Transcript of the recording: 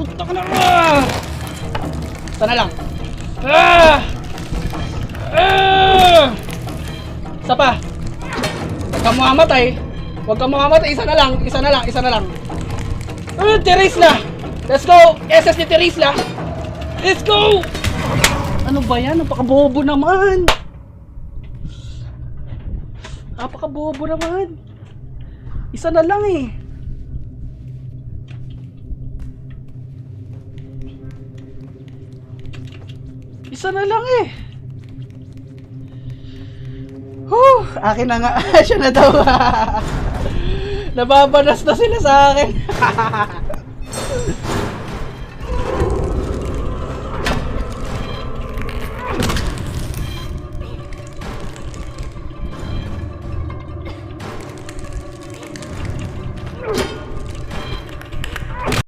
Puta ka na! Sana lang. Ah! Ah! Isa pa. Huwag kang mamamatay. Huwag kang mamamatay. Isa na lang. Isa na lang. Isa na lang. Teresla! Let's go! SS ni Teresla! Let's go! Ano ba yan? Napakabobo naman! Napakabobo naman! Isa na lang eh! Isa na lang eh! Akin na nga! Siya na daw! Nababanas na sila sa akin!